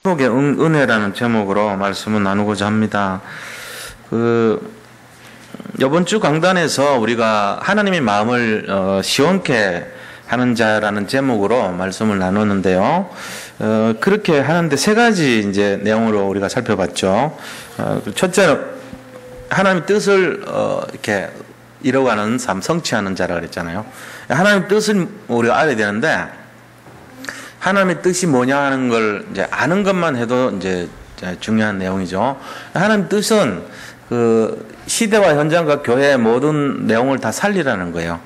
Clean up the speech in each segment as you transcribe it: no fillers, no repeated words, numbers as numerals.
회복의 은혜라는 제목으로 말씀을 나누고자 합니다. 이번 주 강단에서 우리가 하나님의 마음을 시원케 하는 자라는 제목으로 말씀을 나누는데요. 그렇게 하는데 세 가지 이제 내용으로 우리가 살펴봤죠. 첫째는 하나님의 뜻을 이렇게 이뤄가는 삶, 성취하는 자라 그랬잖아요. 하나님의 뜻을 우리가 알아야 되는데 하나님의 뜻이 뭐냐 하는 걸 이제 아는 것만 해도 이제 중요한 내용이죠. 하나님의 뜻은 그 시대와 현장과 교회의 모든 내용을 다 살리라는 거예요.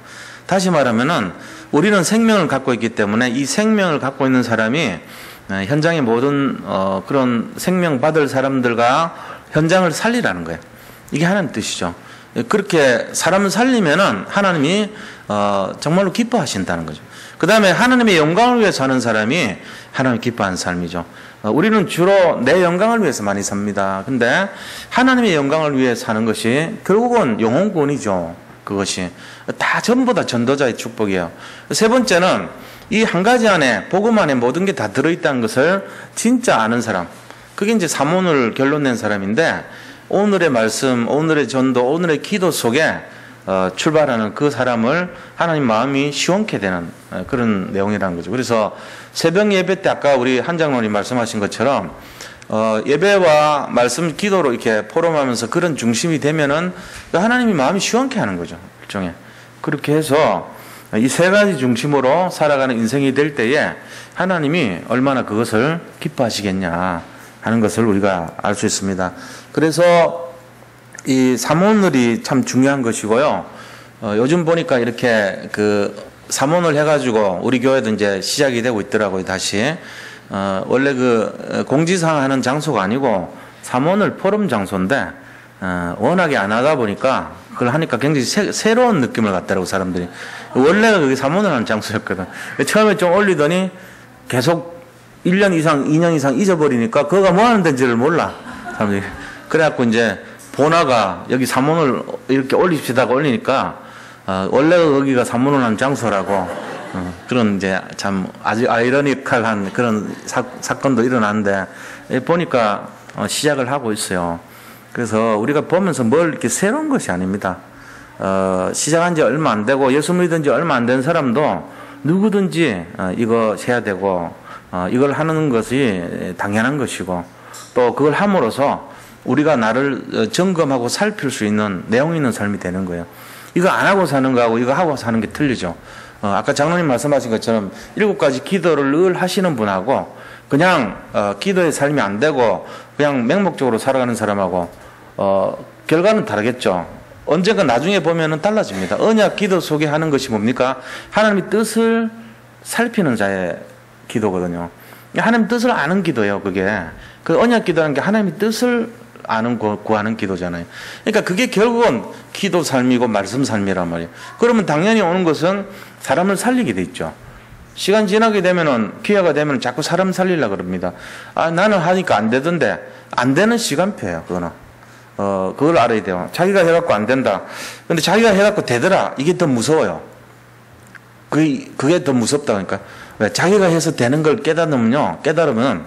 다시 말하면은 우리는 생명을 갖고 있기 때문에 이 생명을 갖고 있는 사람이 현장의 모든 그런 생명 받을 사람들과 현장을 살리라는 거예요. 이게 하나님의 뜻이죠. 그렇게 사람을 살리면은 하나님이 정말로 기뻐하신다는 거죠. 그 다음에 하나님의 영광을 위해 사는 사람이 하나님이 기뻐하는 삶이죠. 우리는 주로 내 영광을 위해서 많이 삽니다. 근데 하나님의 영광을 위해 사는 것이 결국은 영혼권이죠. 그것이 다 전부 다 전도자의 축복이에요. 세 번째는 이 한 가지 안에 복음 안에 모든 게 다 들어있다는 것을 진짜 아는 사람. 그게 이제 사모를 결론 낸 사람인데 오늘의 말씀, 오늘의 전도, 오늘의 기도 속에 출발하는 그 사람을 하나님 마음이 시원케 되는 그런 내용이라는 거죠. 그래서 새벽 예배 때 아까 우리 한 장로님 말씀하신 것처럼 예배와 말씀 기도로 이렇게 포럼하면서 그런 중심이 되면은 하나님이 마음이 시원케 하는 거죠. 일종의. 그렇게 해서 이 세 가지 중심으로 살아가는 인생이 될 때에 하나님이 얼마나 그것을 기뻐하시겠냐 하는 것을 우리가 알 수 있습니다. 그래서 이 사모늘이 참 중요한 것이고요. 요즘 보니까 이렇게 그 사모늘 해가지고 우리 교회도 이제 시작이 되고 있더라고요. 다시 원래 그 공지상 하는 장소가 아니고 사모늘 포럼 장소인데 워낙에 안 하다 보니까 그걸 하니까 굉장히 새로운 느낌을 갖더라고 사람들이. 원래가 그게 사모늘 하는 장소였거든. 처음에 좀 올리더니 계속 1년 이상, 2년 이상 잊어버리니까 그거가 뭐 하는 데인지를 몰라 사람들이. 그래갖고 이제 보나가 여기 사모를 이렇게 올립시다가 올리니까 원래가 거기가 사모를 한 장소라고 그런 이제 참 아주 아이러니컬한 그런 사건도 일어났는데 보니까 시작을 하고 있어요. 그래서 우리가 보면서 뭘 이렇게 새로운 것이 아닙니다. 시작한 지 얼마 안 되고 예수 믿은 지 얼마 안 된 사람도 누구든지 이거 해야 되고 이걸 하는 것이 당연한 것이고 또 그걸 함으로써 우리가 나를 점검하고 살필 수 있는 내용 있는 삶이 되는 거예요. 이거 안 하고 사는 거하고 이거 하고 사는 게 틀리죠. 아까 장로님 말씀하신 것처럼 7가지 기도를 늘 하시는 분하고 그냥 기도의 삶이 안 되고 그냥 맹목적으로 살아가는 사람하고 결과는 다르겠죠. 언젠가 나중에 보면은 달라집니다. 언약 기도 속에 하는 것이 뭡니까? 하나님의 뜻을 살피는 자의 기도거든요. 하나님 뜻을 아는 기도예요. 그게 그 언약 기도라는 게 하나님의 뜻을 아는 구하는 기도잖아요. 그러니까 그게 결국은 기도 삶이고 말씀 삶이란 말이에요. 그러면 당연히 오는 것은 사람을 살리게 돼 있죠. 시간 지나게 되면은 기회가 되면 자꾸 사람 살리려고 그럽니다. 나는 하니까 안 되던데 안 되는 시간표예요. 그거는 그걸 알아야 돼요. 자기가 해갖고 안 된다. 근데 자기가 해갖고 되더라. 이게 더 무서워요. 그게 더 무섭다. 그러니까 왜 자기가 해서 되는 걸 깨달으면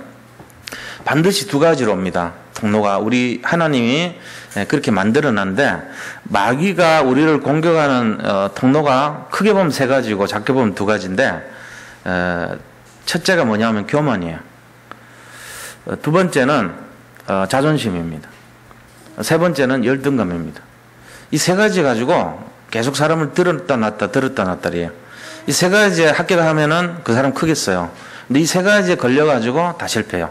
반드시 두 가지로 옵니다. 통로가 우리 하나님이 그렇게 만들어놨는데 마귀가 우리를 공격하는 통로가 크게 보면 세 가지고 작게 보면 두 가지인데 첫째가 뭐냐면 교만이에요. 두 번째는 자존심입니다. 세 번째는 열등감입니다. 이 세 가지 가지고 계속 사람을 들었다 놨다래요. 이 세 가지에 합격하면은 그 사람 크겠어요. 근데 이 세 가지에 걸려가지고 다 실패해요.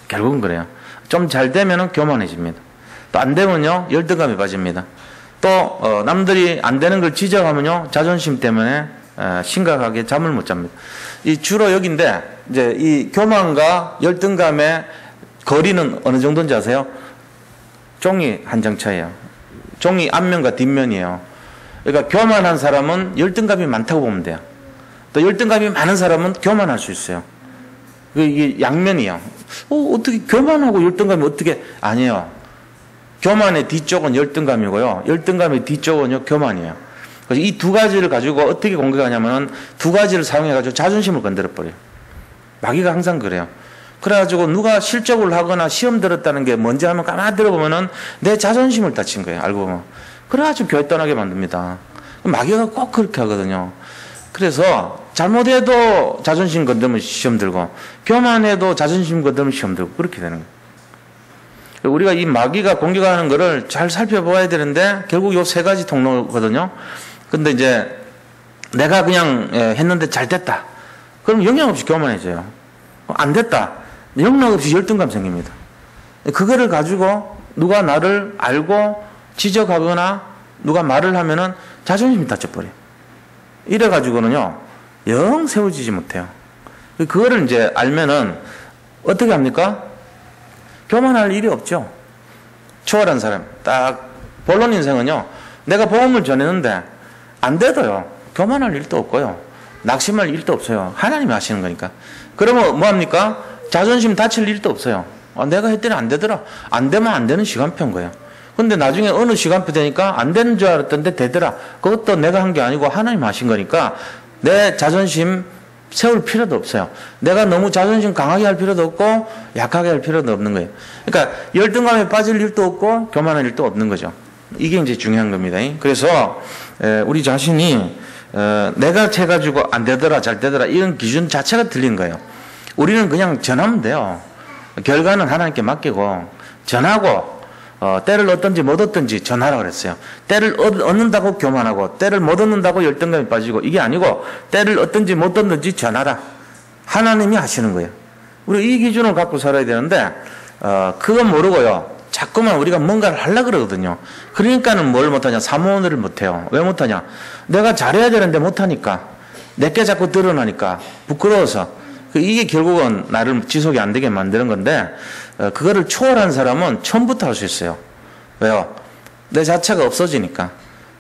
결국은 그래요. 좀 잘 되면은 교만해집니다. 또 안 되면요 열등감에 빠집니다. 또 남들이 안 되는 걸 지적하면요 자존심 때문에 심각하게 잠을 못 잡니다. 이 주로 여기인데 이제 이 교만과 열등감의 거리는 어느 정도인지 아세요? 종이 한 장 차이에요. 종이 앞면과 뒷면이에요. 그러니까 교만한 사람은 열등감이 많다고 보면 돼요. 또 열등감이 많은 사람은 교만할 수 있어요. 이게 양면이에요. 어떻게 교만하고 열등감이 어떻게 아니에요. 교만의 뒤쪽은 열등감이고요. 열등감의 뒤쪽은요 교만이에요. 그래서 이 두 가지를 가지고 어떻게 공격하냐면은 두 가지를 사용해가지고 자존심을 건드려 버려요. 마귀가 항상 그래요. 그래가지고 누가 실적을 하거나 시험 들었다는 게 뭔지 하면 가만히 들어보면은 내 자존심을 다친 거예요. 알고 보면. 그래가지고 교회 떠나게 만듭니다. 마귀가 꼭 그렇게 하거든요. 그래서 잘못해도 자존심 건드면 시험 들고 교만해도 자존심 건드면 시험 들고 그렇게 되는 거예요. 우리가 이 마귀가 공격하는 거를 잘 살펴봐야 되는데 결국 요 세 가지 통로거든요. 근데 이제 내가 그냥 했는데 잘 됐다. 그럼 영향 없이 교만해져요. 안 됐다. 영락 없이 열등감 생깁니다. 그거를 가지고 누가 나를 알고 지적하거나 누가 말을 하면은 자존심이 다쳐버려요. 이래가지고는요, 영 세워지지 못해요. 그거를 이제 알면은 어떻게 합니까? 교만할 일이 없죠. 초월한 사람. 딱, 본론 인생은요, 내가 복음을 전했는데 안 돼도요, 교만할 일도 없고요, 낙심할 일도 없어요. 하나님이 하시는 거니까. 그러면 뭐합니까? 자존심 다칠 일도 없어요. 내가 했더니 안 되더라. 안 되면 안 되는 시간표인 거예요. 근데 나중에 어느 시간표 되니까 안 되는 줄 알았던데 되더라. 그것도 내가 한 게 아니고 하나님 하신 거니까 내 자존심 세울 필요도 없어요. 내가 너무 자존심 강하게 할 필요도 없고 약하게 할 필요도 없는 거예요. 그러니까 열등감에 빠질 일도 없고 교만할 일도 없는 거죠. 이게 이제 중요한 겁니다. 그래서 우리 자신이 내가 해가지고 안 되더라 잘 되더라 이런 기준 자체가 틀린 거예요. 우리는 그냥 전하면 돼요. 결과는 하나님께 맡기고 전하고 때를 얻든지 못 얻든지 전하라고 그랬어요. 때를 얻는다고 교만하고 때를 못 얻는다고 열등감에 빠지고 이게 아니고 때를 얻든지 못 얻든지 전하라. 하나님이 하시는 거예요. 우리 이 기준을 갖고 살아야 되는데 그건 모르고요. 자꾸만 우리가 뭔가를 하려고 그러거든요. 그러니까는 뭘 못하냐? 사모를 못해요. 왜 못하냐? 내가 잘해야 되는데 못하니까. 내게 자꾸 드러나니까 부끄러워서. 이게 결국은 나를 지속이 안 되게 만드는 건데 그거를 초월한 사람은 처음부터 할 수 있어요. 왜요? 내 자체가 없어지니까.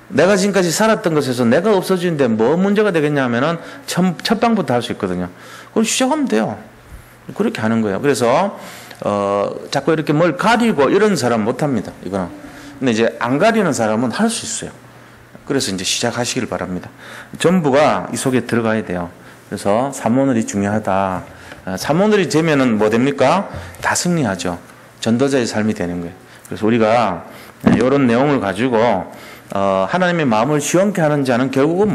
내가 지금까지 살았던 것에서 내가 없어지는데 뭐 문제가 되겠냐 하면은 첫 방부터 할 수 있거든요. 그걸 시작하면 돼요. 그렇게 하는 거예요. 그래서 자꾸 이렇게 뭘 가리고 이런 사람 못합니다. 이거는. 근데 이제 안 가리는 사람은 할 수 있어요. 그래서 이제 시작하시길 바랍니다. 전부가 이 속에 들어가야 돼요. 그래서 사모늘이 중요하다. 사모늘이 되면은 뭐 됩니까? 다 승리하죠. 전도자의 삶이 되는 거예요. 그래서 우리가 이런 내용을 가지고 하나님의 마음을 시원케 하는 자는 결국은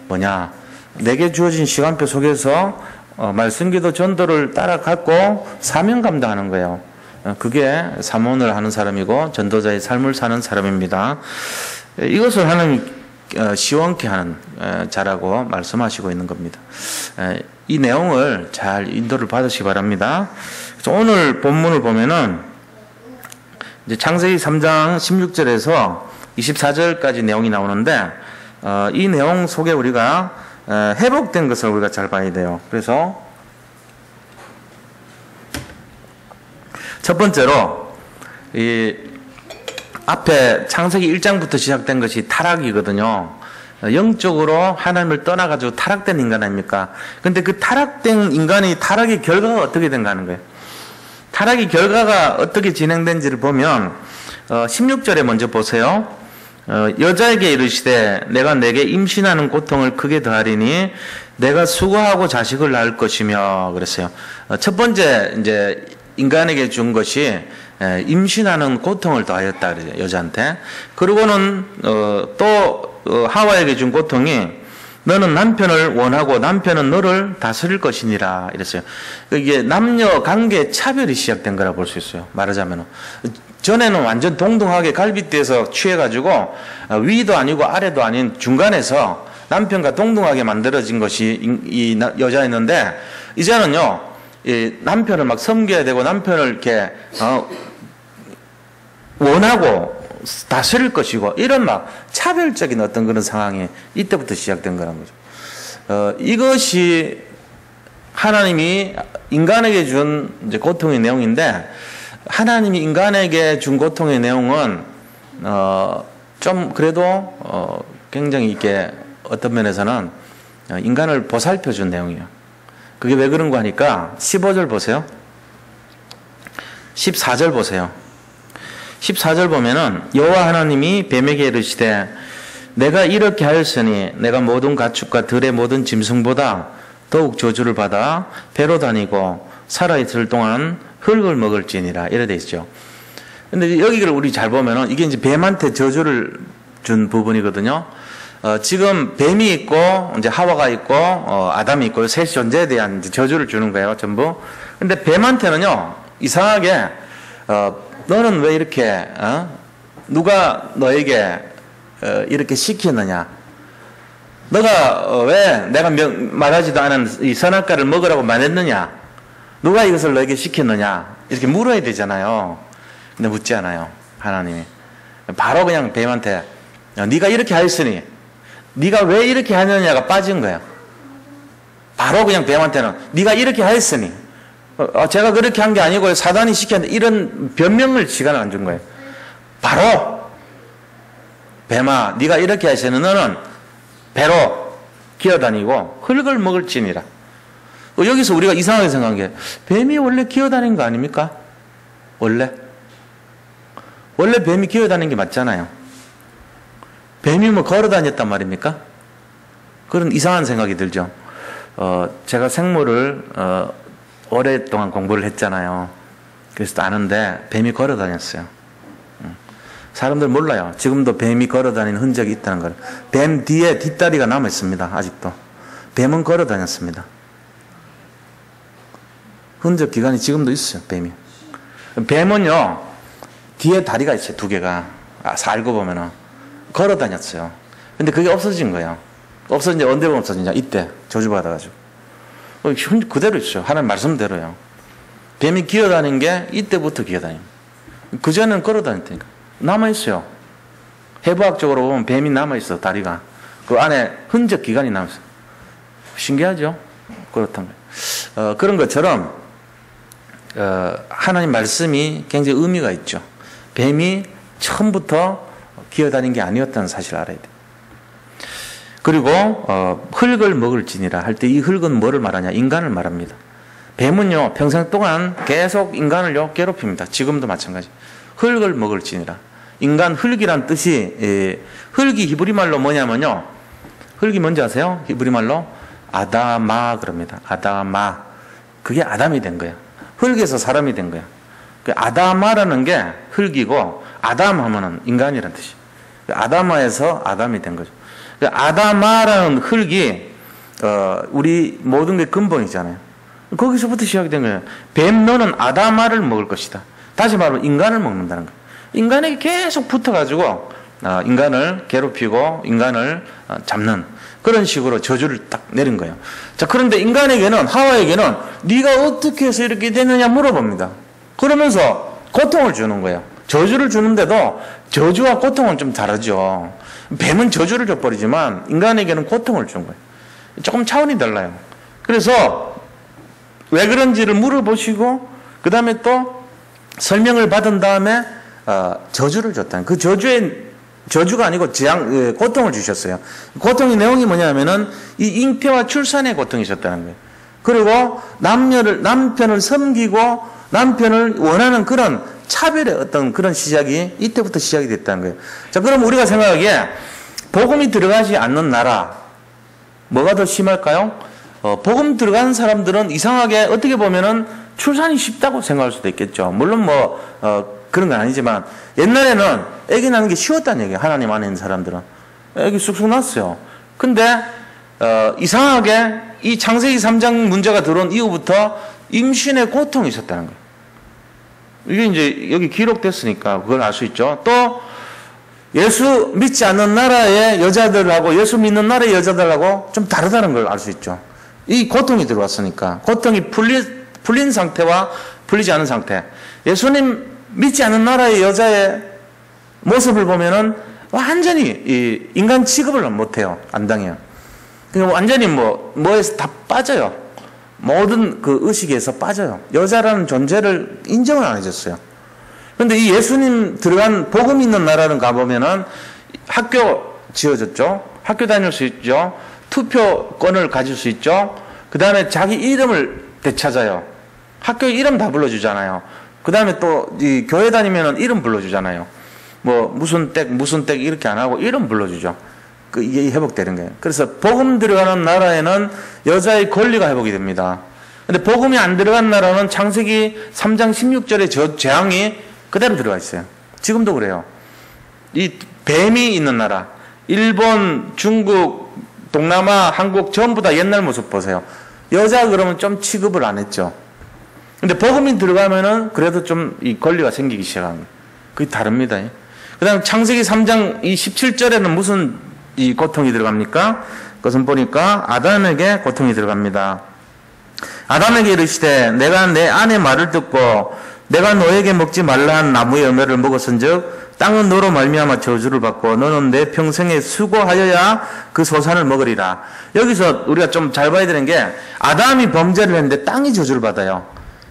뭐냐? 내게 주어진 시간표 속에서 말씀기도 전도를 따라갖고 사명 감당하는 거예요. 그게 사모를 하는 사람이고 전도자의 삶을 사는 사람입니다. 이것을 하나님 시원케 하는 자라고 말씀하시고 있는 겁니다. 이 내용을 잘 인도를 받으시기 바랍니다. 그래서 오늘 본문을 보면은 이제 창세기 3장 16절에서 24절까지 내용이 나오는데 이 내용 속에 우리가 회복된 것을 우리가 잘 봐야 돼요. 그래서 첫 번째로 이 앞에 창세기 1장부터 시작된 것이 타락이거든요. 영적으로 하나님을 떠나가지고 타락된 인간 아닙니까? 근데 그 타락된 인간이 타락의 결과가 어떻게 된가 하는 거예요. 타락의 결과가 어떻게 진행된지를 보면 16절에 먼저 보세요. 여자에게 이르시되 내가 내게 임신하는 고통을 크게 더하리니 내가 수고하고 자식을 낳을 것이며 그랬어요. 첫 번째 이제 인간에게 준 것이 임신하는 고통을 더하였다 그래요. 여자한테. 그리고는 또 하와에게 준 고통이 너는 남편을 원하고 남편은 너를 다스릴 것이니라 이랬어요. 이게 남녀 관계 차별이 시작된 거라 볼 수 있어요. 말하자면 전에는 완전 동등하게 갈빗대에서 취해가지고 위도 아니고 아래도 아닌 중간에서 남편과 동등하게 만들어진 것이 이 여자였는데 이제는요 이 남편을 막 섬겨야 되고 남편을 이렇게 원하고 다스릴 것이고 이런 막 차별적인 어떤 그런 상황이 이때부터 시작된 거란 거죠. 이것이 하나님이 인간에게 준 이제 고통의 내용인데 하나님이 인간에게 준 고통의 내용은 좀 그래도 굉장히 이렇게 어떤 면에서는 인간을 보살펴 준 내용이에요. 그게 왜 그런가 하니까 15절 보세요. 14절 보세요. 14절 보면은 여호와 하나님이 뱀에게 이르시되 내가 이렇게 하였으니 내가 모든 가축과 들의 모든 짐승보다 더욱 저주를 받아 배로 다니고 살아있을 동안 흙을 먹을지니라 이래 돼 있죠. 근데 여기를 우리 잘 보면은 이게 이제 뱀한테 저주를 준 부분이거든요. 지금 뱀이 있고 이제 하와가 있고 아담이 있고 셋 존재에 대한 이제 저주를 주는 거예요, 전부. 근데 뱀한테는요, 이상하게 너는 왜 이렇게 누가 너에게 이렇게 시켰느냐? 너가 왜 내가 말하지도 않은 이 선악과를 먹으라고 말했느냐? 누가 이것을 너에게 시켰느냐? 이렇게 물어야 되잖아요. 근데 묻지 않아요, 하나님이. 바로 그냥 뱀한테 네가 이렇게 하였으니 네가 왜 이렇게 하느냐가 빠진 거예요. 바로 그냥 뱀한테는 네가 이렇게 하였으니 제가 그렇게 한 게 아니고 사단이 시켰는데 이런 변명을 시간을 안 준 거예요. 바로 뱀아 네가 이렇게 하였으니 너는 배로 기어다니고 흙을 먹을지니라. 여기서 우리가 이상하게 생각한 게 뱀이 원래 기어다니는 거 아닙니까? 원래 뱀이 기어다니는 게 맞잖아요. 뱀이 뭐 걸어다녔단 말입니까? 그런 이상한 생각이 들죠. 제가 생물을 오랫동안 공부를 했잖아요. 그래서 아는데 뱀이 걸어다녔어요. 사람들 몰라요. 지금도 뱀이 걸어다니는 흔적이 있다는 걸. 뱀 뒤에 뒷다리가 남아 있습니다. 아직도. 뱀은 걸어다녔습니다. 흔적 기간이 지금도 있어요. 뱀이. 뱀은요 뒤에 다리가 있어요. 두 개가. 알고 보면은 걸어다녔어요. 근데 그게 없어진 거예요. 없어진 지 언제 없어지냐? 이때 저주받아가지고. 그대로 있어요. 하나님 말씀대로요. 뱀이 기어다닌 게 이때부터 기어다닙니다. 그전에는 걸어다녔다니까. 남아있어요. 해부학적으로 보면 뱀이 남아있어, 다리가. 그 안에 흔적 기간이 남아있어요. 신기하죠? 그렇단 말이에요. 그런 것처럼 하나님 말씀이 굉장히 의미가 있죠. 뱀이 처음부터 기어다닌 게 아니었다는 사실을 알아야 돼요. 그리고 흙을 먹을지니라 할 때 이 흙은 뭐를 말하냐? 인간을 말합니다. 뱀은요 평생 동안 계속 인간을요 괴롭힙니다. 지금도 마찬가지. 흙을 먹을지니라. 인간 흙이란 뜻이 흙이 히브리 말로 뭐냐면요. 흙이 뭔지 아세요? 히브리 말로 아다마 그럽니다. 아다마. 그게 아담이 된 거예요. 흙에서 사람이 된 거예요. 그 아다마라는 게 흙이고 아담 하면은 인간이란 뜻이에요. 아다마에서 아담이 된 거죠. 아다마라는 흙이 우리 모든 게 근본이잖아요. 거기서부터 시작이 된 거예요. 뱀 너는 아다마를 먹을 것이다. 다시 말하면 인간을 먹는다는 거예요. 인간에게 계속 붙어가지고 인간을 괴롭히고 인간을 잡는 그런 식으로 저주를 딱 내린 거예요. 자, 그런데 인간에게는 하와에게는 네가 어떻게 해서 이렇게 됐느냐 물어봅니다. 그러면서 고통을 주는 거예요. 저주를 주는데도 저주와 고통은 좀 다르죠. 뱀은 저주를 줘버리지만 인간에게는 고통을 준 거예요. 조금 차원이 달라요. 그래서 왜 그런지를 물어보시고 그 다음에 또 설명을 받은 다음에 저주를 줬다는 그 저주가 아니고 고통을 주셨어요. 고통의 내용이 뭐냐면은 이 잉태와 출산의 고통이 있었다는 거예요. 그리고 남편을 섬기고 남편을 원하는 그런 차별의 어떤 그런 시작이 이때부터 시작이 됐다는 거예요. 자, 그럼 우리가 생각하기에 복음이 들어가지 않는 나라 뭐가 더 심할까요? 복음 들어가는 사람들은 이상하게 어떻게 보면은 출산이 쉽다고 생각할 수도 있겠죠. 물론 그런 건 아니지만 옛날에는 아기 낳는 게 쉬웠다는 얘기예요. 하나님 안에 있는 사람들은 아기 쑥쑥 났어요. 근데 이상하게 이 창세기 3장 문제가 들어온 이후부터 임신의 고통이 있었다는 거예요. 이게 이제 여기 기록됐으니까 그걸 알 수 있죠. 또 예수 믿지 않는 나라의 여자들하고 예수 믿는 나라의 여자들하고 좀 다르다는 걸 알 수 있죠. 이 고통이 들어왔으니까 고통이 풀린 상태와 풀리지 않은 상태. 예수님 믿지 않는 나라의 여자의 모습을 보면은 완전히 이 인간 취급을 못해요. 안 당해요. 그러니까 완전히 뭐에서 다 빠져요. 모든 그 의식에서 빠져요. 여자라는 존재를 인정을 안 해줬어요. 그런데 이 예수님 들어간 복음 있는 나라는 가보면은 학교 지어졌죠. 학교 다닐 수 있죠. 투표권을 가질 수 있죠. 그 다음에 자기 이름을 되찾아요. 학교 이름 다 불러주잖아요. 그 다음에 또 이 교회 다니면은 이름 불러주잖아요. 무슨 댁 이렇게 안 하고 이름 불러주죠. 이게 회복되는 거예요. 그래서 복음 들어가는 나라에는 여자의 권리가 회복이 됩니다. 근데 복음이 안 들어간 나라는 창세기 3장 16절의 저 재앙이 그대로 들어가 있어요. 지금도 그래요. 이 뱀이 있는 나라, 일본, 중국, 동남아, 한국 전부 다 옛날 모습 보세요. 여자 그러면 좀 취급을 안 했죠. 근데 복음이 들어가면은 그래도 좀 이 권리가 생기기 시작한 거예요. 그게 다릅니다. 그 다음 창세기 3장 이 17절에는 무슨 이 고통이 들어갑니까? 그것은 보니까 아담에게 고통이 들어갑니다. 아담에게 이르시되 내가 내 아내 말을 듣고 내가 너에게 먹지 말라 한 나무의 열매를 먹었은즉 땅은 너로 말미암아 저주를 받고 너는 내 평생에 수고하여야 그 소산을 먹으리라. 여기서 우리가 좀 잘 봐야 되는 게 아담이 범죄를 했는데 땅이 저주를 받아요.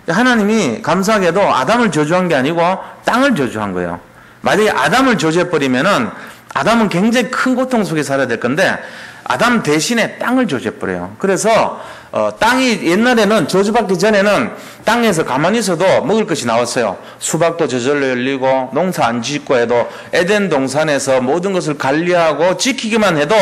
하나님이 감사하게도 아담을 저주한 게 아니고 땅을 저주한 거예요. 만약에 아담을 저주해버리면은 아담은 굉장히 큰 고통 속에 살아야 될 건데 아담 대신에 땅을 저주해버려요. 그래서 땅이 옛날에는 저주받기 전에는 땅에서 가만히 있어도 먹을 것이 나왔어요. 수박도 저절로 열리고 농사 안 짓고 해도 에덴 동산에서 모든 것을 관리하고 지키기만 해도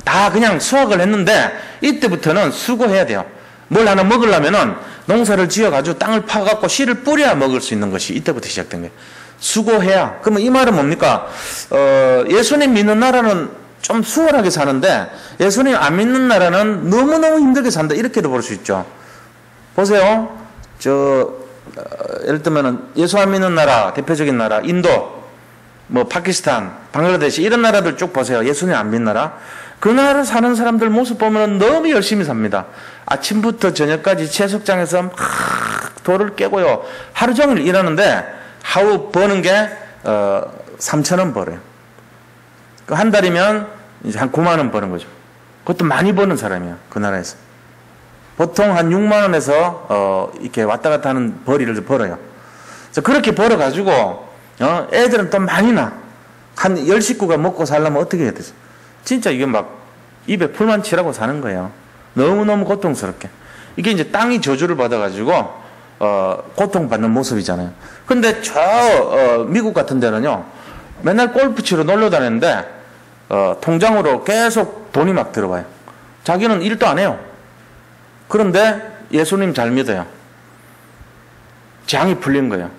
다 그냥 수확을 했는데 이때부터는 수고해야 돼요. 뭘 하나 먹으려면은 농사를 지어가지고 땅을 파갖고 씨를 뿌려야 먹을 수 있는 것이 이때부터 시작된 거예요. 수고해야. 그러면 이 말은 뭡니까? 예수님 믿는 나라는 좀 수월하게 사는데 예수님 안 믿는 나라는 너무너무 힘들게 산다. 이렇게도 볼 수 있죠. 보세요. 예를 들면 예수 안 믿는 나라, 대표적인 나라, 인도, 뭐 파키스탄, 방글라데시 이런 나라들 쭉 보세요. 예수님 안 믿는 나라. 그 나라 사는 사람들 모습 보면 너무 열심히 삽니다. 아침부터 저녁까지 채석장에서 막 돌을 깨고요. 하루 종일 일하는데 하루 버는 게 3,000원 벌어요. 한 달이면 이제 한 9만 원 버는 거죠. 그것도 많이 버는 사람이야. 그 나라에서. 보통 한 6만 원에서 이렇게 왔다 갔다 하는 벌이를 벌어요. 그래서 그렇게 벌어가지고 애들은 또 많이 나. 한 10식구가 먹고 살려면 어떻게 해야 되죠? 진짜 이게 막 입에 풀만 칠하고 사는 거예요. 너무너무 고통스럽게. 이게 이제 땅이 저주를 받아가지고 고통받는 모습이잖아요. 근데 미국 같은 데는요, 맨날 골프 치러 놀러 다니는데 통장으로 계속 돈이 막 들어와요. 자기는 일도 안 해요. 그런데 예수님 잘 믿어요. 재앙이 풀린 거예요.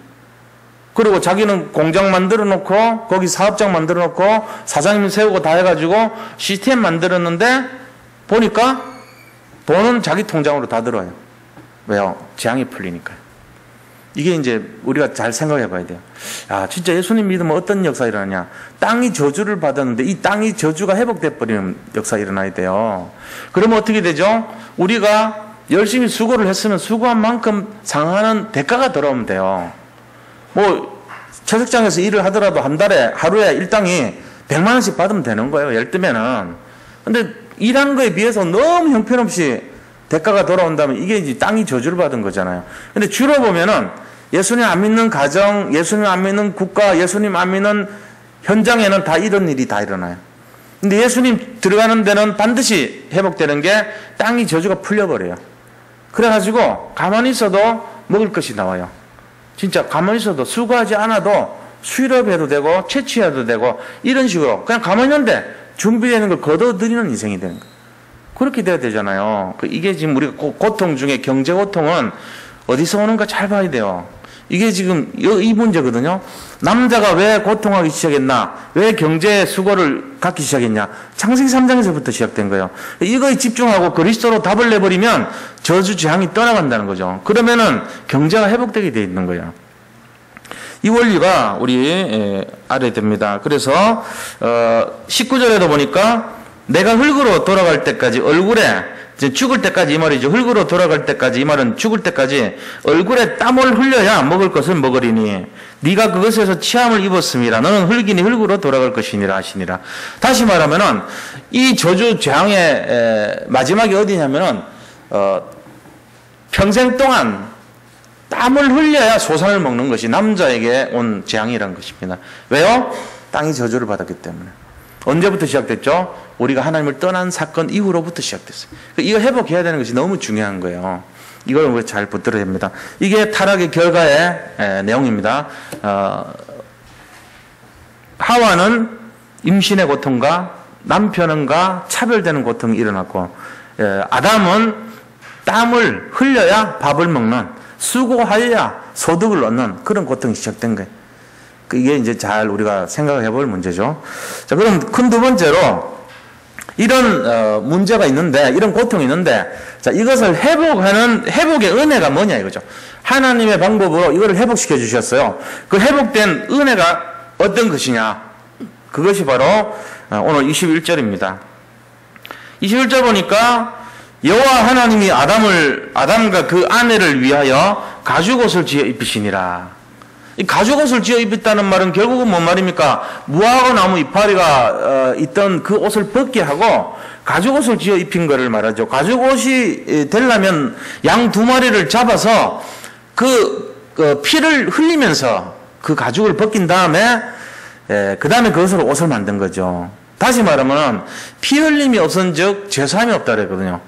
그리고 자기는 공장 만들어 놓고 거기 사업장 만들어 놓고 사장님 세우고 다 해가지고 시스템 만들었는데 보니까 돈은 자기 통장으로 다 들어와요. 왜요? 재앙이 풀리니까요. 이게 이제 우리가 잘 생각해 봐야 돼요. 아, 진짜 예수님 믿으면 어떤 역사 일어나냐. 땅이 저주를 받았는데 이 땅이 저주가 회복돼 버리는 역사 일어나야 돼요. 그러면 어떻게 되죠? 우리가 열심히 수고를 했으면 수고한 만큼 상하는 대가가 돌아오면 돼요. 뭐 채석장에서 일을 하더라도 한 달에 하루에 일당이 100만 원씩 받으면 되는 거예요. 예를 들면은. 근데 일한 거에 비해서 너무 형편없이 대가가 돌아온다면 이게 이제 땅이 저주를 받은 거잖아요. 근데 주로 보면은 예수님 안 믿는 가정, 예수님 안 믿는 국가, 예수님 안 믿는 현장에는 다 이런 일이 다 일어나요. 근데 예수님 들어가는 데는 반드시 회복되는 게 땅이 저주가 풀려버려요. 그래가지고 가만히 있어도 먹을 것이 나와요. 진짜 가만히 있어도 수고하지 않아도 수일업해도 되고 채취해도 되고 이런 식으로 그냥 가만히 있는데 준비되는 걸 거둬들이는 인생이 되는 거예요. 그렇게 돼야 되잖아요. 이게 지금 우리가 고통 중에 경제 고통은 어디서 오는가 잘 봐야 돼요. 이게 지금 이 문제거든요. 남자가 왜 고통하기 시작했나? 왜 경제 수고를 갖기 시작했냐? 창세기 3장에서부터 시작된 거예요. 이거에 집중하고 그리스도로 답을 내버리면 저주 재앙이 떠나간다는 거죠. 그러면은 경제가 회복되게 돼 있는 거예요. 이 원리가 우리 알아야 됩니다. 그래서 19절에도 보니까 내가 흙으로 돌아갈 때까지 얼굴에 죽을 때까지 이 말이죠. 흙으로 돌아갈 때까지 이 말은 죽을 때까지 얼굴에 땀을 흘려야 먹을 것을 먹으리니 네가 그것에서 치함을 입었음이라 너는 흙이니 흙으로 돌아갈 것이니라 하시니라. 다시 말하면은 이 저주 재앙의 마지막이 어디냐면은 평생 동안 땀을 흘려야 소산을 먹는 것이 남자에게 온 재앙이라는 것입니다. 왜요? 땅이 저주를 받았기 때문에. 언제부터 시작됐죠? 우리가 하나님을 떠난 사건 이후로부터 시작됐어요. 이거 회복해야 되는 것이 너무 중요한 거예요. 이걸 우리가 잘 붙들어야 됩니다. 이게 타락의 결과의 내용입니다. 하와는 임신의 고통과 남편과 차별되는 고통이 일어났고 아담은 땀을 흘려야 밥을 먹는, 수고하여야 소득을 얻는 그런 고통이 시작된 거예요. 이게 이제 잘 우리가 생각해 볼 문제죠. 자, 그럼 큰 두 번째로 이런 문제가 있는데, 이런 고통이 있는데, 자, 이것을 회복의 은혜가 뭐냐 이거죠. 하나님의 방법으로 이거를 회복시켜 주셨어요. 그 회복된 은혜가 어떤 것이냐? 그것이 바로 오늘 21절입니다. 21절 보니까 여호와 하나님이 아담과 그 아내를 위하여 가죽옷을 지어 입히시니라. 이 가죽옷을 지어 입혔다는 말은 결국은 뭔 말입니까? 무화과 나무 이파리가 있던 그 옷을 벗게 하고 가죽옷을 지어 입힌 것을 말하죠. 가죽옷이 되려면 양 두 마리를 잡아서 그 피를 흘리면서 그 가죽을 벗긴 다음에 그 다음에 그것으로 옷을 만든 거죠. 다시 말하면 피 흘림이 없은즉 죄사함이 없다 그랬거든요.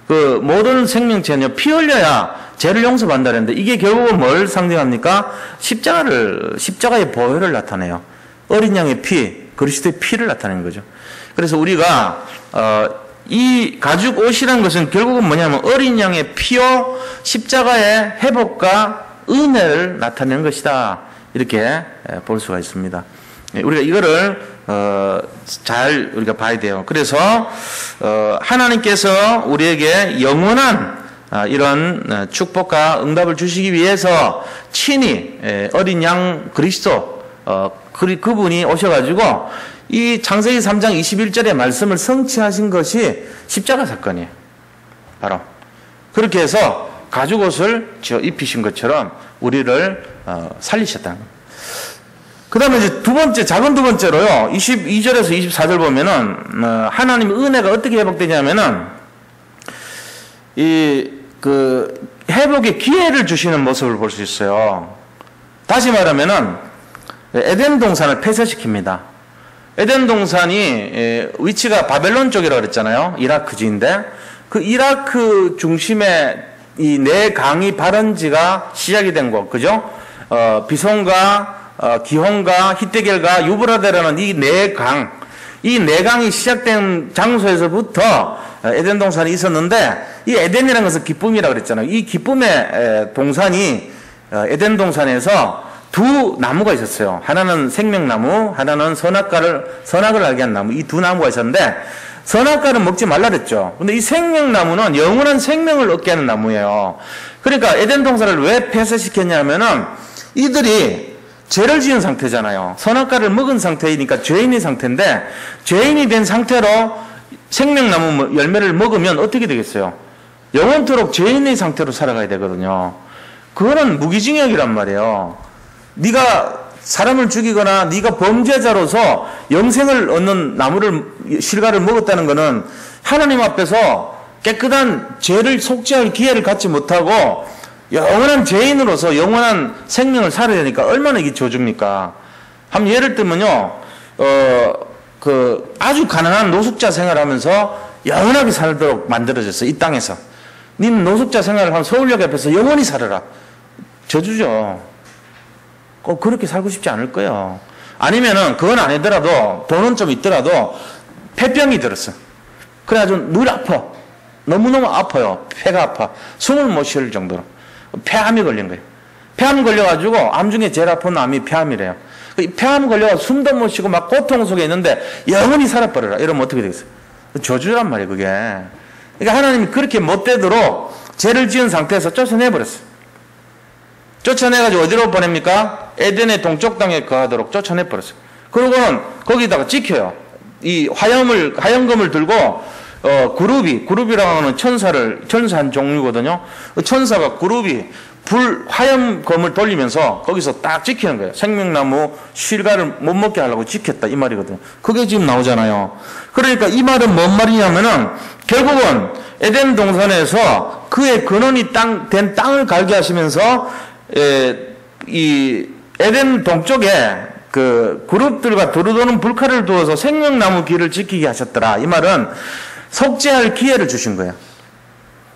그 모든 생명체는요, 피 흘려야 죄를 용서받는다 그랬는데, 이게 결국은 뭘 상징합니까? 십자가의 보혈을 나타내요. 어린 양의 피, 그리스도의 피를 나타내는 거죠. 그래서 우리가 이 가죽 옷이라는 것은 결국은 뭐냐면 어린 양의 피요 십자가의 회복과 은혜를 나타내는 것이다, 이렇게 볼 수가 있습니다. 우리가 이거를 잘 우리가 봐야 돼요. 그래서 하나님께서 우리에게 영원한 이런 축복과 응답을 주시기 위해서 친히 어린 양 그리스도 그분이 오셔가지고 이 창세기 3장 21절의 말씀을 성취하신 것이 십자가 사건이에요. 바로 그렇게 해서 가죽옷을 지어 입히신 것처럼 우리를 살리셨다는 겁니다. 그 다음에 이제 작은 두 번째로요, 22절에서 24절 보면은, 하나님의 은혜가 어떻게 회복되냐면은, 회복의 기회를 주시는 모습을 볼 수 있어요. 다시 말하면은, 에덴 동산을 폐쇄시킵니다. 에덴 동산이 위치가 바벨론 쪽이라고 그랬잖아요. 이라크지인데, 그 이라크 중심에 이 네 강이 발원지가 시작이 된 곳, 그죠? 비손과 기혼과 히데겔과 유브라데라는 이 네 강이 시작된 장소에서부터 에덴 동산이 있었는데, 이 에덴이라는 것은 기쁨이라고 그랬잖아요. 이 기쁨의 동산이 에덴 동산에서 두 나무가 있었어요. 하나는 생명나무, 하나는 선악을 알게 한 나무. 이 두 나무가 있었는데, 선악과는 먹지 말라 그랬죠. 근데 이 생명나무는 영원한 생명을 얻게 하는 나무예요. 그러니까 에덴 동산을 왜 폐쇄시켰냐면은 이들이 죄를 지은 상태잖아요. 선악과를 먹은 상태이니까 죄인의 상태인데, 죄인이 된 상태로 생명나무 열매를 먹으면 어떻게 되겠어요? 영원토록 죄인의 상태로 살아가야 되거든요. 그거는 무기징역이란 말이에요. 네가 사람을 죽이거나 네가 범죄자로서 영생을 얻는 실과를 먹었다는 것은 하나님 앞에서 깨끗한 죄를 속죄할 기회를 갖지 못하고 영원한 죄인으로서 영원한 생명을 살아야 되니까 얼마나 이게 저주입니까? 한번 예를 들면요, 아주 가난한 노숙자 생활하면서 영원하게 살도록 만들어졌어, 이 땅에서. 님 노숙자 생활을 하면 서울역 앞에서 영원히 살아라. 저주죠. 꼭 그렇게 살고 싶지 않을 거예요. 아니면은 그건 아니더라도 돈은 좀 있더라도 폐병이 들었어. 그래가지고 늘 아파. 너무너무 아파요. 폐가 아파. 숨을 못 쉴 정도로. 폐암이 걸린 거예요. 폐암 걸려가지고 암 중에 제일 아픈 암이 폐암이래요. 폐암 걸려가지고 숨도 못 쉬고 막 고통 속에 있는데 영원히 살아버려라. 이러면 어떻게 되겠어요? 저주란 말이에요, 그게. 그러니까 하나님이 그렇게 못되도록 죄를 지은 상태에서 쫓아내버렸어요. 쫓아내가지고 어디로 보냅니까? 에덴의 동쪽 땅에 거하도록 쫓아내버렸어요. 그러고는 거기다가 찍혀요. 이 화염검을 들고 그룹이라고 하는 천사 한 종류거든요. 천사가 화염검을 돌리면서 거기서 딱 지키는 거예요. 생명나무 실과를 못 먹게 하려고 지켰다, 이 말이거든요. 그게 지금 나오잖아요. 그러니까 이 말은 뭔 말이냐면은 결국은 에덴 동산에서 그의 근원이 된 땅을 갈게 하시면서 이 에덴 동쪽에 그 그룹들과 두루도는 불칼을 두어서 생명나무 길을 지키게 하셨더라. 이 말은 속죄할 기회를 주신 거예요.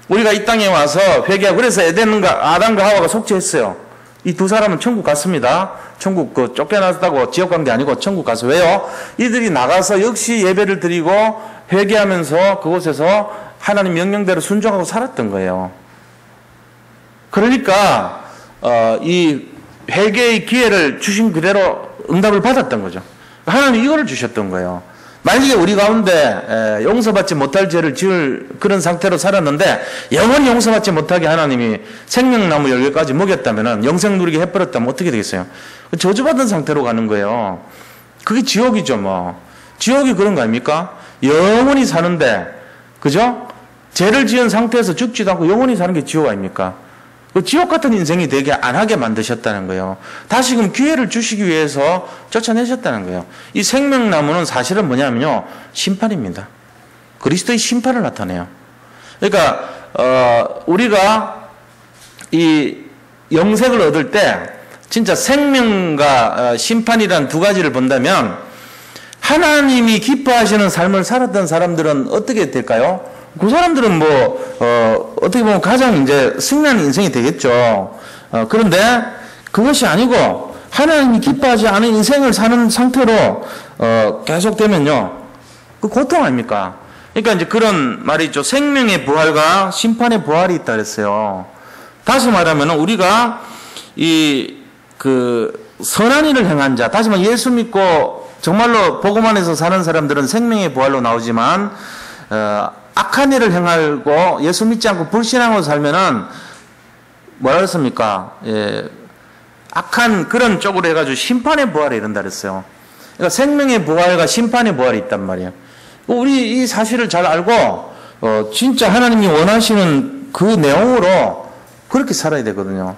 우리가 이 땅에 와서 회개하고, 그래서 아담과 하와가 속죄했어요. 이 두 사람은 천국 갔습니다. 천국 쫓겨났다고 지옥 간 게 아니고 천국 가서. 왜요? 이들이 나가서 역시 예배를 드리고 회개하면서 그곳에서 하나님 명령대로 순종하고 살았던 거예요. 그러니까 이 회개의 기회를 주신 그대로 응답을 받았던 거죠. 하나님 이거를 주셨던 거예요. 만약에 우리 가운데 용서받지 못할 죄를 지을 그런 상태로 살았는데 영원히 용서받지 못하게 하나님이 생명나무 10개까지 먹였다면 영생 누리게 해버렸다면 어떻게 되겠어요? 저주받은 상태로 가는 거예요. 그게 지옥이죠 뭐. 지옥이 그런 거 아닙니까? 영원히 사는데 그죠? 죄를 지은 상태에서 죽지도 않고 영원히 사는 게 지옥 아닙니까? 그 지옥 같은 인생이 되게 안 하게 만드셨다는 거예요. 다시금 기회를 주시기 위해서 쫓아내셨다는 거예요. 이 생명나무는 사실은 뭐냐면요. 심판입니다. 그리스도의 심판을 나타내요. 그러니까 우리가 이 영생을 얻을 때 진짜 생명과 심판이란 두 가지를 본다면 하나님이 기뻐하시는 삶을 살았던 사람들은 어떻게 될까요? 그 사람들은 어떻게 보면 가장 이제 승리하는 인생이 되겠죠. 그런데 그것이 아니고 하나님이 기뻐하지 않은 인생을 사는 상태로, 계속되면요. 그 고통 아닙니까? 그러니까 이제 그런 말이 있죠. 생명의 부활과 심판의 부활이 있다 그랬어요. 다시 말하면 우리가 선한 일을 행한 자, 다시 말하면 예수 믿고 정말로 복음 안에서 사는 사람들은 생명의 부활로 나오지만, 악한 일을 행하고 예수 믿지 않고 불신앙으로 살면은 뭐라 그랬습니까? 악한 그런 쪽으로 해가지고 심판의 부활에 이른다 그랬어요. 그러니까 생명의 부활과 심판의 부활이 있단 말이에요. 우리 이 사실을 잘 알고 진짜 하나님이 원하시는 그 내용으로 그렇게 살아야 되거든요.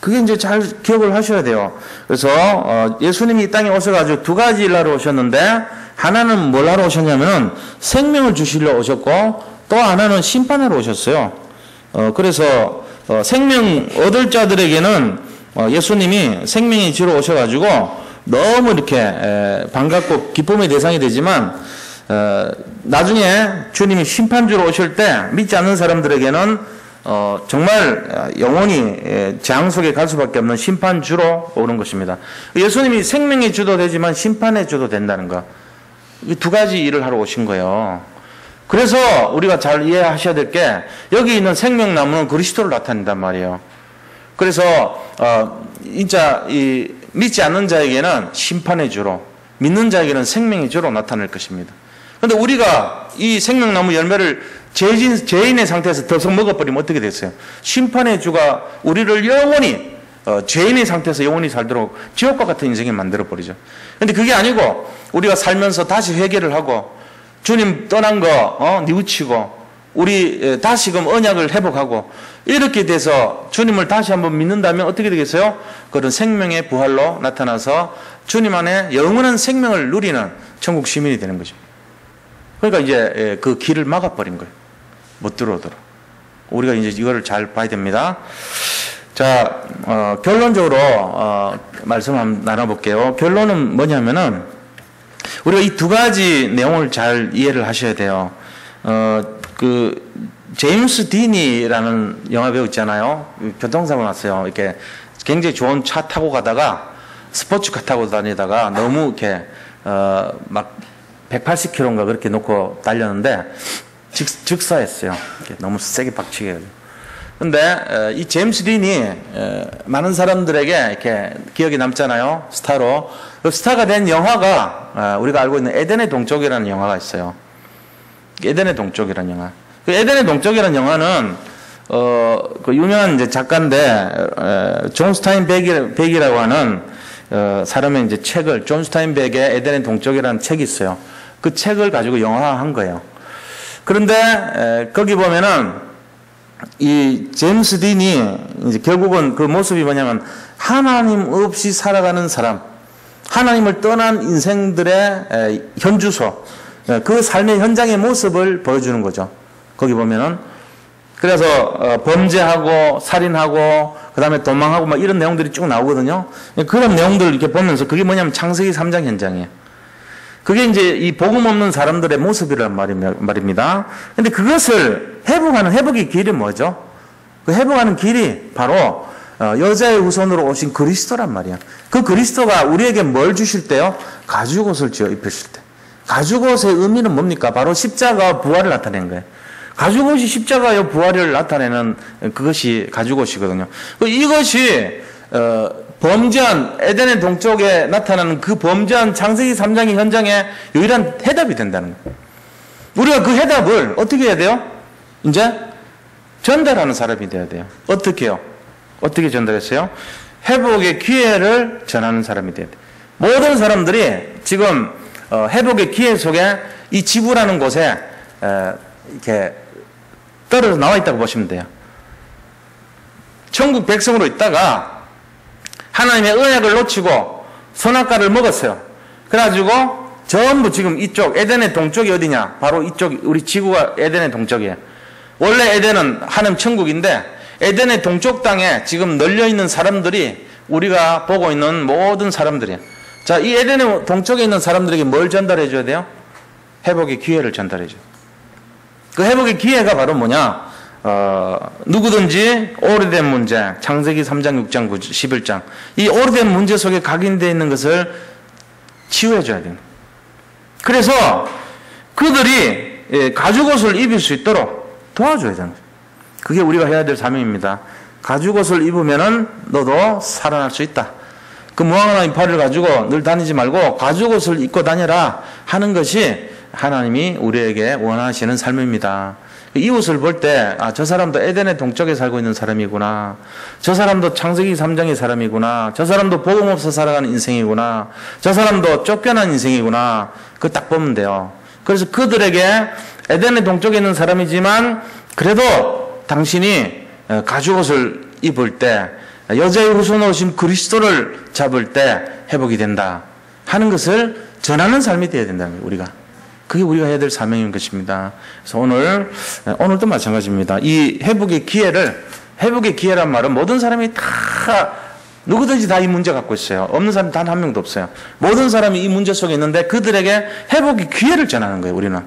그게 이제 잘 기억을 하셔야 돼요. 그래서 예수님이 이 땅에 오셔가지고 두 가지 일 하러 오셨는데 하나는 뭘 하러 오셨냐면 생명을 주시러 오셨고 또 하나는 심판하러 오셨어요. 그래서 생명 얻을 자들에게는 예수님이 생명이 주러 오셔가지고 너무 이렇게 반갑고 기쁨의 대상이 되지만 나중에 주님이 심판주로 오실 때 믿지 않는 사람들에게는 정말 영원히 재앙 속에 갈 수밖에 없는 심판주로 오는 것입니다. 예수님이 생명의 주도 되지만 심판의 주도 된다는 거. 이 두 가지 일을 하러 오신 거예요. 그래서 우리가 잘 이해하셔야 될 게 여기 있는 생명나무는 그리스도를 나타낸단 말이에요. 그래서 진짜 이 믿지 않는 자에게는 심판의 주로, 믿는 자에게는 생명의 주로 나타낼 것입니다. 그런데 우리가 이 생명나무 열매를 죄인의 상태에서 더석 먹어버리면 어떻게 됐어요? 심판의 주가 우리를 영원히 죄인의 상태에서 영원히 살도록 지옥과 같은 인생에 만들어버리죠. 그런데 그게 아니고 우리가 살면서 다시 회개를 하고 주님 떠난 거 뉘우치고 우리 다시금 언약을 회복하고 이렇게 돼서 주님을 다시 한번 믿는다면 어떻게 되겠어요? 그런 생명의 부활로 나타나서 주님 안에 영원한 생명을 누리는 천국 시민이 되는 거죠. 그러니까 이제 그 길을 막아버린 거예요. 못 들어오도록. 우리가 이제 이거를 잘 봐야 됩니다. 자, 결론적으로 말씀 한번 나눠볼게요. 결론은 뭐냐면은 우리가 이 두 가지 내용을 잘 이해를 하셔야 돼요. 제임스 딘이라는 영화 배우 있잖아요. 교통사고 났어요. 이렇게 굉장히 좋은 차 타고 가다가 스포츠카 타고 다니다가 너무 이렇게 막 180km인가 그렇게 놓고 달렸는데 즉사했어요. 너무 세게 박치게. 근데 이 제임스 딘이 많은 사람들에게 이렇게 기억이 남잖아요. 스타로. 그 스타가 된 영화가 우리가 알고 있는 에덴의 동쪽이라는 영화가 있어요. 에덴의 동쪽이라는 영화. 그 에덴의 동쪽이라는 영화는 그 유명한 이제 작가인데 존 스타인백이라고 하는 사람의 이제 책을 존 스타인백의 에덴의 동쪽이라는 책이 있어요. 그 책을 가지고 영화화한 거예요. 그런데 거기 보면은 이 제임스 딘이 이제 결국은 그 모습이 뭐냐면 하나님 없이 살아가는 사람, 하나님을 떠난 인생들의 현주소, 그 삶의 현장의 모습을 보여주는 거죠. 거기 보면은 그래서 범죄하고 살인하고 그다음에 도망하고 막 이런 내용들이 쭉 나오거든요. 그런 내용들 이렇게 보면서 그게 뭐냐면 창세기 3장 현장이에요. 그게 이제 이 복음 없는 사람들의 모습이란 말입니다. 근데 그것을 회복의 길이 뭐죠? 그 회복하는 길이 바로 여자의 후손으로 오신 그리스도란 말이야. 그 그리스도가 우리에게 뭘 주실 때요? 가죽옷을 지어 입히실 때. 가죽옷의 의미는 뭡니까? 바로 십자가와 부활을 나타낸 거예요. 가죽옷이 십자가의 부활을 나타내는 그것이 가죽옷이거든요. 이것이 범죄한 에덴의 동쪽에 나타나는 그 범죄한 창세기 3장의 현장에 유일한 해답이 된다는 거예요. 우리가 그 해답을 어떻게 해야 돼요? 이제 전달하는 사람이 돼야 돼요. 어떻게요? 어떻게 전달했어요? 회복의 기회를 전하는 사람이 돼야 돼요. 모든 사람들이 지금 회복의 기회 속에 이 지구라는 곳에 이렇게 떨어져 나와 있다고 보시면 돼요. 천국 백성으로 있다가 하나님의 언약을 놓치고 선악과를 먹었어요. 그래가지고 전부 지금 이쪽 에덴의 동쪽이 어디냐? 바로 이쪽 우리 지구가 에덴의 동쪽이에요. 원래 에덴은 하나님 천국인데 에덴의 동쪽 땅에 지금 널려있는 사람들이 우리가 보고 있는 모든 사람들이에요. 자, 이 에덴의 동쪽에 있는 사람들에게 뭘 전달해 줘야 돼요? 회복의 기회를 전달해 줘요. 그 회복의 기회가 바로 뭐냐? 누구든지 오래된 문제, 창세기 3장, 6장, 9, 11장 이 오래된 문제 속에 각인되어 있는 것을 치유해 줘야 돼요. 그래서 그들이 가죽옷을 입을 수 있도록 도와줘야 되는 거예요. 그게 우리가 해야 될 사명입니다. 가죽옷을 입으면은 너도 살아날 수 있다. 그 무화과나무 이파리를 가지고 늘 다니지 말고 가죽옷을 입고 다녀라 하는 것이 하나님이 우리에게 원하시는 삶입니다. 이 옷을 볼 때, 아, 저 사람도 에덴의 동쪽에 살고 있는 사람이구나. 저 사람도 창세기 3장의 사람이구나. 저 사람도 복음 없어 살아가는 인생이구나. 저 사람도 쫓겨난 인생이구나. 그거 딱 보면 돼요. 그래서 그들에게 에덴의 동쪽에 있는 사람이지만 그래도 당신이 가죽옷을 입을 때 여자의 후손으로 오신 그리스도를 잡을 때 회복이 된다 하는 것을 전하는 삶이 되어야 된다는 거예요. 우리가. 그게 우리가 해야 될 사명인 것입니다. 그래서 오늘도 마찬가지입니다. 이 회복의 기회란 말은 모든 사람이 다 누구든지 다 이 문제 갖고 있어요. 없는 사람이 단 한 명도 없어요. 모든 사람이 이 문제 속에 있는데 그들에게 회복의 기회를 전하는 거예요. 우리는.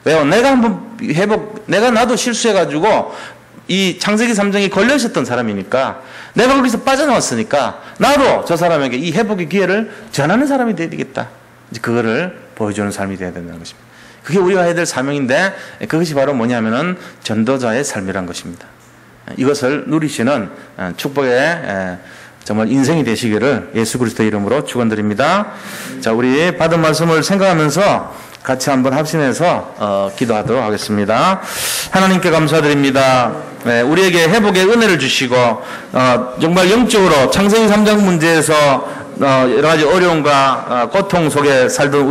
왜요? 내가 나도 실수해가지고 이 창세기 3장이 걸려 있었던 사람이니까 내가 거기서 빠져나왔으니까 나도 저 사람에게 이 회복의 기회를 전하는 사람이 되어야 되겠다. 이제 그거를 보여주는 삶이 되어야 된다는 것입니다. 그게 우리가 해야 될 사명인데 그것이 바로 뭐냐면은 전도자의 삶이란 것입니다. 이것을 누리시는 축복의 정말 인생이 되시기를 예수 그리스도 이름으로 축원드립니다. 자, 우리 받은 말씀을 생각하면서 같이 한번 합심해서 기도하도록 하겠습니다. 하나님께 감사드립니다. 네, 우리에게 회복의 은혜를 주시고 정말 영적으로 창세기 3장 문제에서 여러 가지 어려움과 고통 속에 살던